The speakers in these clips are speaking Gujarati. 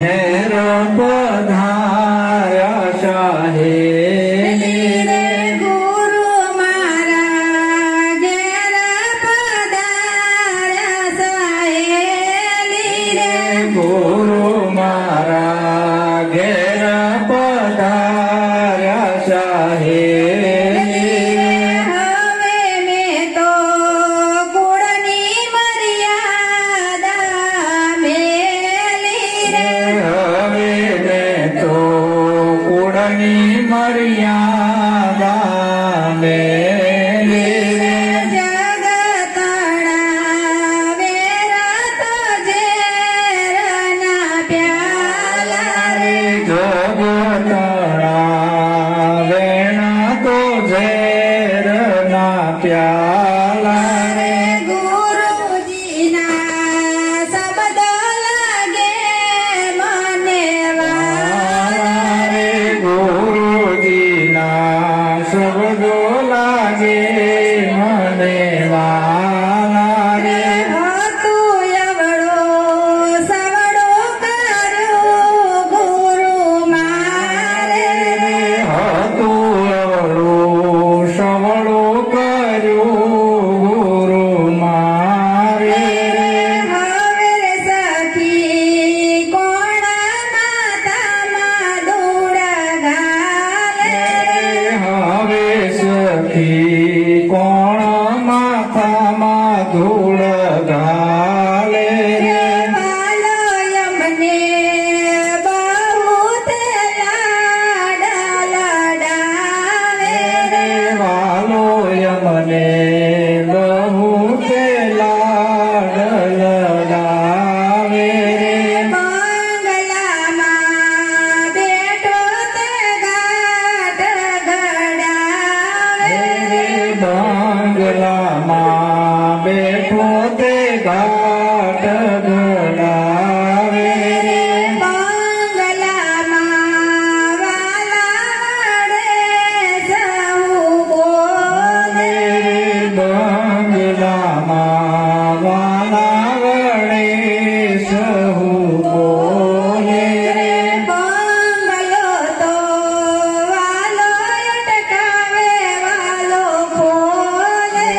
घेर पधार्या शाहेली रे गुरु मारा घेर पधार्या शाहेली रे गुरु मारा घेर पधार्या शाहेली रे हवे में तो गुणनी मर्यादा मेली रे हवे में तो कुड़नी मर्यादा मेली रे जगतड़ा वेरत जेरना प्याला रे जगतड़ा वेणा तो झेर ना प्याला रे गुरुजीना शब्द लागे मने वाला रे गुरुजीना शब्दो लागे मने वाला रे હતું એવડો સવડો કર્યો ગુરુ મારે હતું એવડું સવડું કર્યું ગુરુ મારે હવે સખી કોણ માતામાં દૂડ ગાલે હવે સખી કોણ માથામાં ધૂળ ઘાલે રે વાલો યમને બહુ લાડ લડાવે રે વાલો યમને બહુ તે લાડ લડાવે રે બંગલામાં બેઠો તે ગાટ ગડાવે રે બંગલામાં બેઠો તે ઘાટ ગડાવે રે બંગલામાં વાલા વડે સહુ બોલે બંગલામાં વાલા વડે સહુ બોલે બંગલો તો વાલો અટકાવે વાલો ખોલે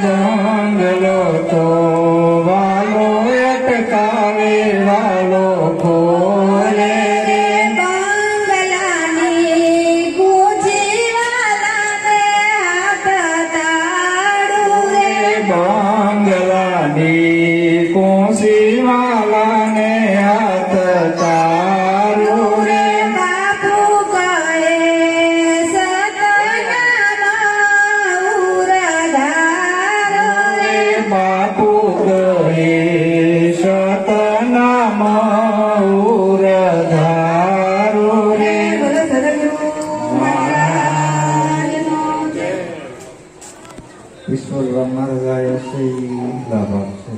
બંગલો તો વાલો અટકાવે વાલો ખોલે બંગલાની કુજી વાલાને હાથ તાડું રે બંગલાની કોસી વાલાને હાથ તારું રે બાપુ કહે સતનાનો ઉરધારો રે બાપુ કહે સતનામ ઉરધારું રે બોલો સદગુરુ મહારાજનો જય. ઈશ્વર મહારાજ શ્રી લાભ આપશે